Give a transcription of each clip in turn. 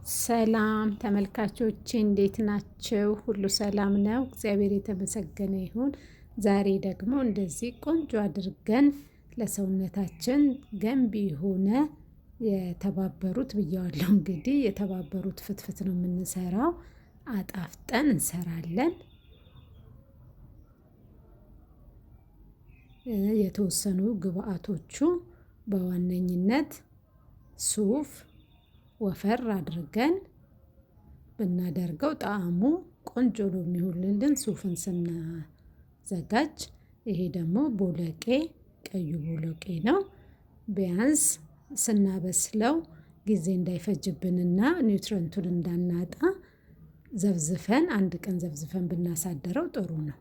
ሰላም ተመልካቾቼ እንዴት ናቸው? ሁሉ ሰላም ነው? እግዚአብሔር የተመሰገነ ይሁን። ዛሬ ደግሞ እንደዚህ ቆንጆ አድርገን ለሰውነታችን ገንቢ የሆነ የተባበሩት ብየዋለሁ እንግዲህ የተባበሩት ፍትፍት ነው የምንሰራው። አጣፍጠን እንሰራለን። የተወሰኑ ግብአቶቹ በዋነኝነት ሱፍ ወፈር አድርገን ብናደርገው ጣዕሙ ቆንጆ ነው የሚሆንልን ሱፍን ስናዘጋጅ። ይሄ ደግሞ ቦለቄ ቀዩ ቦለቄ ነው። ቢያንስ ስናበስለው ጊዜ እንዳይፈጅብንና ኒውትረንቱን እንዳናጣ ዘፍዝፈን አንድ ቀን ዘፍዝፈን ብናሳድረው ጥሩ ነው።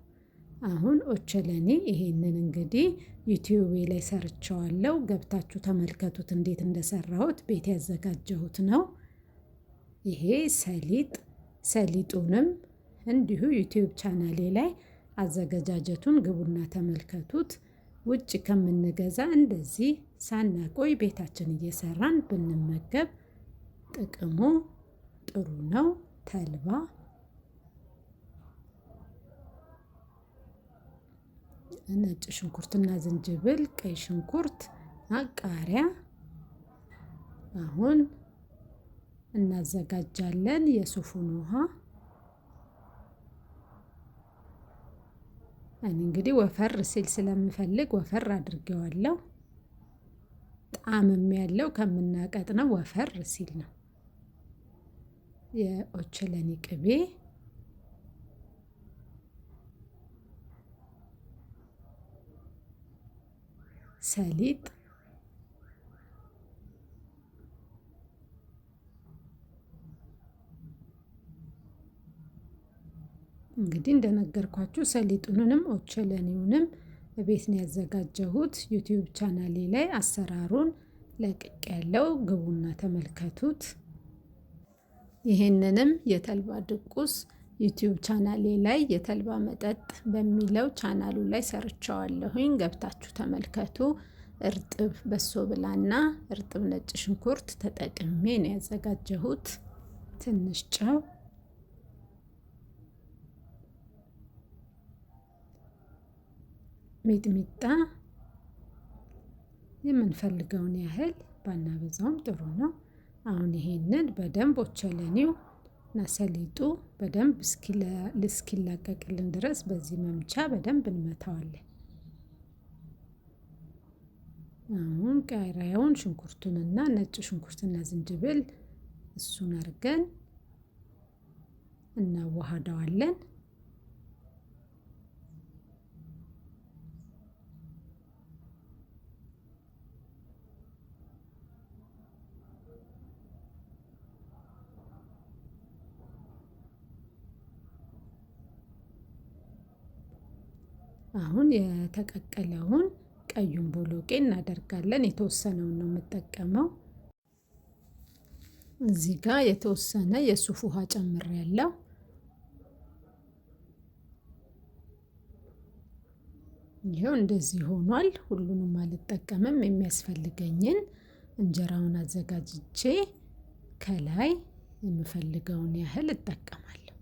አሁን ኦቾሎኒ ይሄንን እንግዲህ ዩቲዩቤ ላይ ሰርቼዋለሁ ገብታችሁ ተመልከቱት እንዴት እንደሰራሁት ቤት ያዘጋጀሁት ነው። ይሄ ሰሊጡንም እንዲሁ ዩቲዩብ ቻናሌ ላይ አዘገጃጀቱን ግቡና ተመልከቱት። ውጭ ከምንገዛ እንደዚህ ሳናቆይ ቤታችን እየሰራን ብንመገብ ጥቅሙ ጥሩ ነው። ተልባ ነጭ ሽንኩርትና ዝንጅብል ቀይ ሽንኩርት ቃሪያ አሁን እናዘጋጃለን። የሱፉን ውሃ እኔ እንግዲህ ወፈር ሲል ስለምፈልግ ወፈር አድርጌዋለሁ። ጣዕምም ያለው ከምናቀጥነው ወፈር ሲል ነው። የኦቾሎኒ ቅቤ ሰሊጥ እንግዲህ እንደነገርኳችሁ ሰሊጡንም ኦቾሎኒውንም ቤት ነው ያዘጋጀሁት። ዩቲዩብ ቻናሌ ላይ አሰራሩን ለቅቄያለሁ ግቡና ተመልከቱት። ይሄንንም የተልባ ድቁስ ዩቲዩብ ቻናሌ ላይ የተልባ መጠጥ በሚለው ቻናሉ ላይ ሰርቼዋለሁኝ ገብታችሁ ተመልከቱ። እርጥብ በሶ ብላና እርጥብ ነጭ ሽንኩርት ተጠቅሜ ነው ያዘጋጀሁት። ትንሽ ጨው ሚጥሚጣ የምንፈልገውን ያህል ባናበዛውም ጥሩ ነው። አሁን ይሄንን በደንብ ኦቾሎኒው እና ሰሊጡ በደንብ እስኪላቀቅልን ድረስ በዚህ መምቻ በደንብ እንመታዋለን። አሁን ቃሪያውን ሽንኩርቱንና ነጭ ሽንኩርትና ዝንጅብል እሱን አድርገን እናዋህደዋለን። አሁን የተቀቀለውን ቀዩን ቦሎቄ እናደርጋለን። የተወሰነውን ነው የምጠቀመው። እዚህ ጋር የተወሰነ የሱፍ ውሃ ጨምሬያለሁ። ይሄው እንደዚህ ሆኗል። ሁሉንም አልጠቀምም። የሚያስፈልገኝን እንጀራውን አዘጋጅቼ ከላይ የምፈልገውን ያህል እጠቀማለሁ።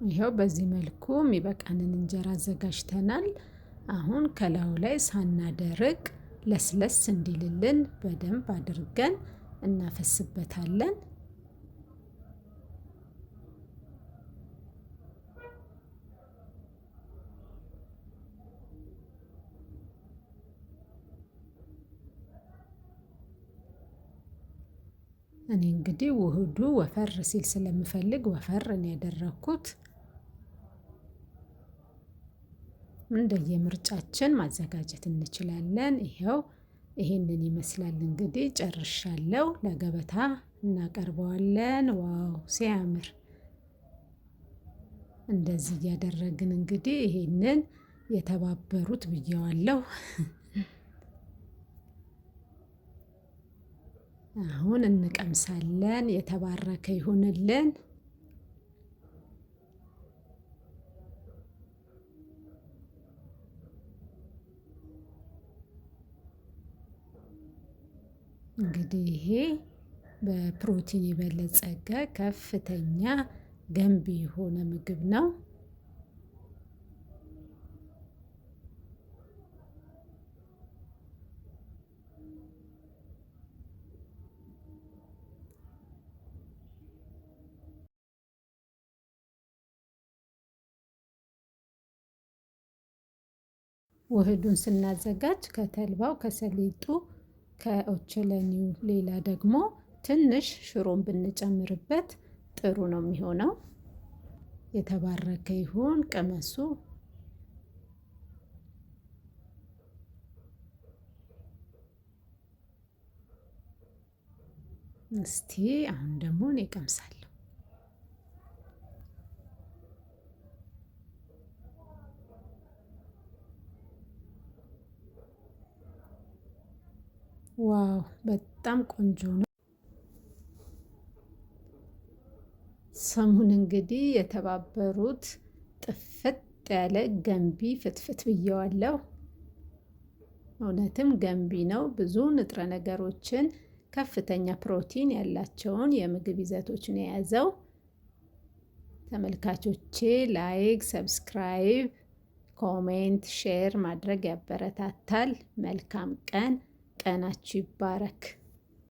ይሄው በዚህ መልኩ የሚበቃንን እንጀራ አዘጋጅተናል። አሁን ከላዩ ላይ ሳናደርቅ ለስለስ እንዲልልን በደንብ አድርገን እናፈስበታለን። እኔ እንግዲህ ውህዱ ወፈር ሲል ስለምፈልግ ወፈር ነው ያደረኩት። እንደየምርጫችን ማዘጋጀት እንችላለን። ይሄው ይሄንን ይመስላል እንግዲህ ጨርሻለሁ። ለገበታ እናቀርበዋለን። ዋው ሲያምር! እንደዚህ እያደረግን እንግዲህ ይሄንን የተባበሩት ብየዋለሁ። አሁን እንቀምሳለን። የተባረከ ይሁንልን። እንግዲህ ይሄ በፕሮቲን የበለጸገ ከፍተኛ ገንቢ የሆነ ምግብ ነው። ውህዱን ስናዘጋጅ ከተልባው ከሰሊጡ ከኦቾሎኒው ሌላ ደግሞ ትንሽ ሽሮን ብንጨምርበት ጥሩ ነው የሚሆነው። የተባረከ ይሁን። ቅመሱ። እስቲ አሁን ደግሞ እኔ እቀምሳለሁ። ዋው በጣም ቆንጆ ነው። ሰሙን እንግዲህ የተባበሩት ጥፍጥ ያለ ገንቢ ፍትፍት ብየዋለሁ። እውነትም ገንቢ ነው። ብዙ ንጥረ ነገሮችን ከፍተኛ ፕሮቲን ያላቸውን የምግብ ይዘቶችን የያዘው። ተመልካቾቼ ላይክ፣ ሰብስክራይብ፣ ኮሜንት፣ ሼር ማድረግ ያበረታታል። መልካም ቀን። ቀናችሁ ይባረክ።